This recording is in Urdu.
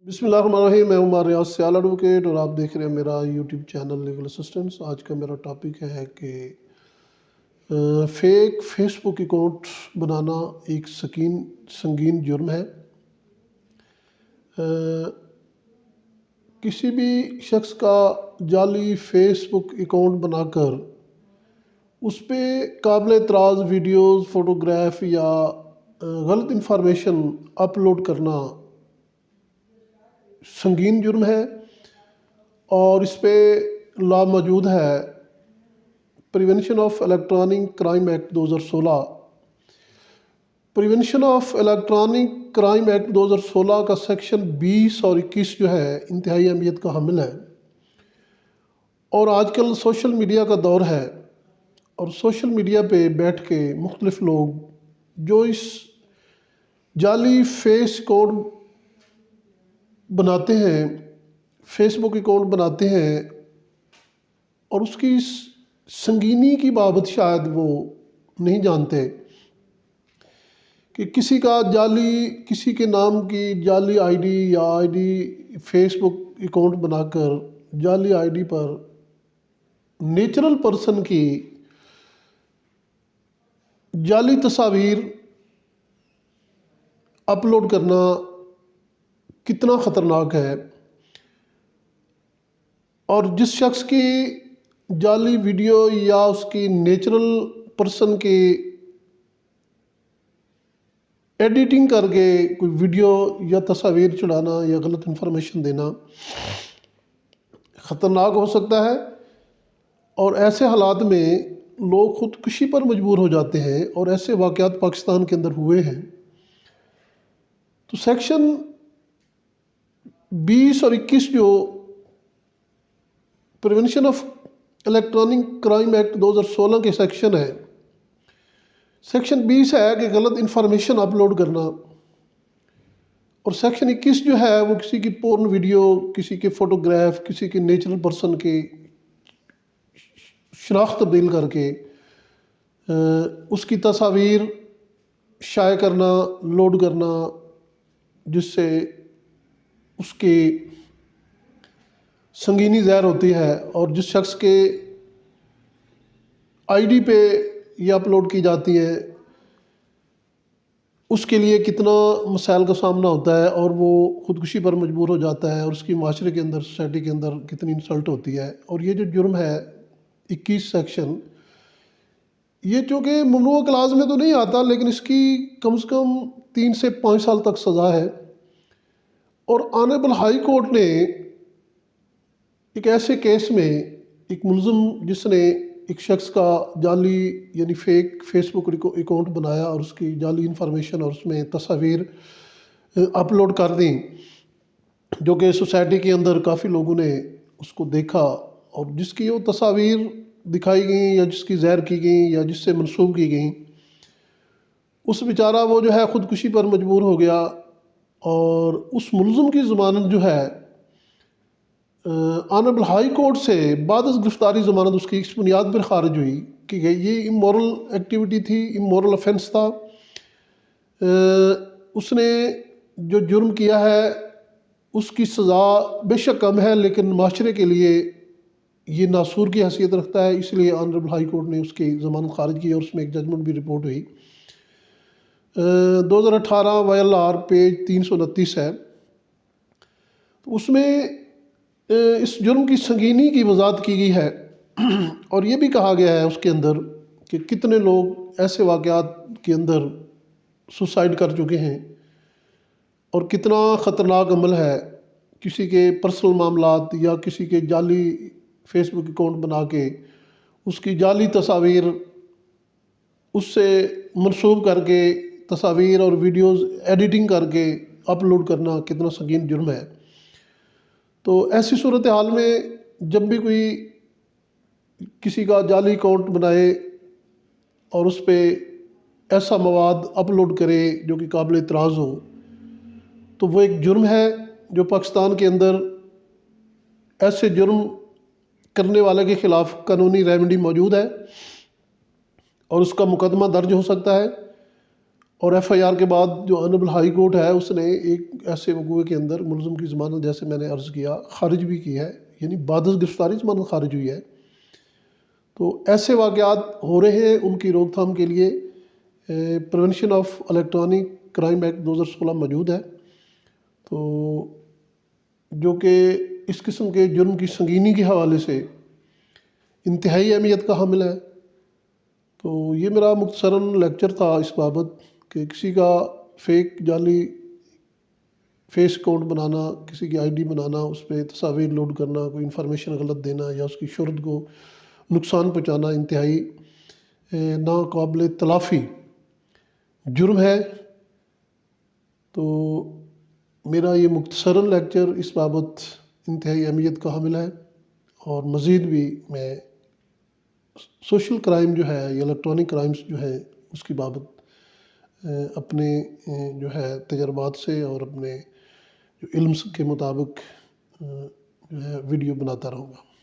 بسم اللہ الرحمن الرحیم، میں عمر ریاض سیال ایڈوکیٹ اور آپ دیکھ رہے ہیں میرا یوٹیوب چینل لیگل اسسٹنٹس۔ آج کا میرا ٹاپک ہے کہ فیک فیس بک اکاؤنٹ بنانا ایک سنگین جرم ہے۔ کسی بھی شخص کا جعلی فیس بک اکاؤنٹ بنا کر اس پہ قابل اعتراض ویڈیوز، فوٹوگراف یا غلط انفارمیشن اپلوڈ کرنا سنگین جرم ہے، اور اس پہ لا موجود ہے prevention of electronic crime act 2016۔ Prevention of electronic crime act 2016 کا سیکشن 20 اور 21 جو ہے انتہائی اہمیت کا حامل ہے۔ اور آج کل سوشل میڈیا کا دور ہے، اور سوشل میڈیا پہ بیٹھ کے مختلف لوگ جو اس جعلی فیس اکاؤنٹ بناتے ہیں، فیس بک اکاؤنٹ بناتے ہیں، اور اس کی سنگینی کی بابت شاید وہ نہیں جانتے کہ کسی کے نام کی جعلی آئی ڈی یا فیس بک اکاؤنٹ بنا کر جعلی I D per natural person کی جعلی تصاویر اپلوڈ کرنا کتنا خطرناک ہے۔ اور جس شخص کی جعلی ویڈیو یا اس کی نیچرل پرسن کی ایڈیٹنگ کر کے کوئی ویڈیو یا تصاویر چڑھانا یا غلط انفارمیشن دینا خطرناک ہو سکتا ہے، اور ایسے حالات میں لوگ خودکشی پر مجبور ہو جاتے ہیں، اور ایسے واقعات پاکستان کے اندر ہوئے ہیں۔ تو سیکشن 20 اور 21 جو prevention of electronic crime act 2016 کے سیکشن ہے، سیکشن 20 ہے کہ غلط انفارمیشن اپلوڈ کرنا، اور سیکشن 21 جو ہے وہ کسی کی پورن ویڈیو، کسی کے فوٹوگراف، کسی کے نیچرل پرسن کی شناخت تبدیل کر کے اس کی تصاویر شائع کرنا، لوڈ کرنا، جس سے اس کی سنگینی ظاہر ہوتی ہے۔ اور جس شخص کے آئی ڈی پہ یہ اپلوڈ کی جاتی ہیں اس کے لیے کتنا مسائل کا سامنا ہوتا ہے، اور وہ خودکشی پر مجبور ہو جاتا ہے، اور اس کی معاشرے کے اندر، سوسائٹی کے اندر کتنی انسلٹ ہوتی ہے۔ اور یہ جو جرم ہے 21 سیکشن، یہ چونکہ ممنوع کلاز میں تو نہیں آتا، لیکن اس کی کم سے کم 3 سے 5 سال تک سزا ہے۔ اور آنریبل ہائی کورٹ نے ایک ایسے کیس میں ایک ملزم جس نے ایک شخص کا جعلی یعنی فیک فیس بک اکاؤنٹ بنایا اور اس کی جعلی انفارمیشن اور اس میں تصاویر اپلوڈ کر دیں، جو کہ سوسائٹی کے اندر کافی لوگوں نے اس کو دیکھا، اور جس کی وہ تصاویر دکھائی گئیں یا جس کی ظاہر کی گئیں یا جس سے منسوب کی گئیں، اس بیچارہ وہ جو ہے خودکشی پر مجبور ہو گیا۔ اور اس ملزم کی ضمانت جو ہے آنریبل ہائی کورٹ سے بعد از گرفتاری ضمانت اس کی اس بنیاد پر خارج ہوئی کہ یہ امورل ایکٹیویٹی تھی، امورل افینس تھا۔ اس نے جو جرم کیا ہے اس کی سزا بے شک کم ہے، لیکن معاشرے کے لیے یہ ناسور کی حیثیت رکھتا ہے، اس لیے آنریبل ہائی کورٹ نے اس کی ضمانت خارج کی، اور اس میں ایک ججمنٹ بھی رپورٹ ہوئی۔ 2018 YLR پیج 329 ہے۔ تو اس میں اس جرم کی سنگینی کی وضاحت کی گئی ہے، اور یہ بھی کہا گیا ہے اس کے اندر کہ کتنے لوگ ایسے واقعات کے اندر سوسائڈ کر چکے ہیں، اور کتنا خطرناک عمل ہے کسی کے پرسنل معاملات یا کسی کے جعلی فیس بک اکاؤنٹ بنا کے اس کی جعلی تصاویر اس سے منسوب کر کے تصاویر اور ویڈیوز ایڈیٹنگ کر کے اپلوڈ کرنا کتنا سنگین جرم ہے۔ تو ایسی صورتحال میں جب بھی کوئی کسی کا جعلی اکاؤنٹ بنائے اور اس پہ ایسا مواد اپلوڈ کرے جو کہ قابل اعتراض ہو، تو وہ ایک جرم ہے جو پاکستان کے اندر ایسے جرم کرنے والے کے خلاف قانونی ریمیڈی موجود ہے، اور اس کا مقدمہ درج ہو سکتا ہے، اور ایف آئی آر کے بعد جو آنریبل ہائی کورٹ ہے اس نے ایک ایسے وقوعے کے اندر ملزم کی ضمانت، جیسے میں نے عرض کیا، خارج بھی کی ہے، یعنی بعد از گرفتاری ضمانت خارج ہوئی ہے۔ تو ایسے واقعات ہو رہے ہیں، ان کی روک تھام کے لیے prevention of electronic crime act 2016 موجود ہے، تو جو کہ اس قسم کے جرم کی سنگینی کے حوالے سے انتہائی اہمیت کا حامل ہے۔ تو یہ میرا مختصراً لیکچر تھا اس بابت کہ کسی کا فیک جعلی فیس اکاؤنٹ بنانا، کسی کی آئی ڈی بنانا، اس پہ تصاویر لوڈ کرنا، کوئی انفارمیشن غلط دینا یا اس کی شہرت کو نقصان پہنچانا انتہائی ناقابل تلافی جرم ہے۔ تو میرا یہ مختصراً لیکچر اس بابت انتہائی اہمیت کا حامل ہے، اور مزید بھی میں سوشل کرائم جو ہے یا الیکٹرانک کرائمز جو ہے اس کی بابت اپنے جو ہے تجربات سے اور اپنے جو علم کے مطابق جو ہے ویڈیو بناتا رہوں گا۔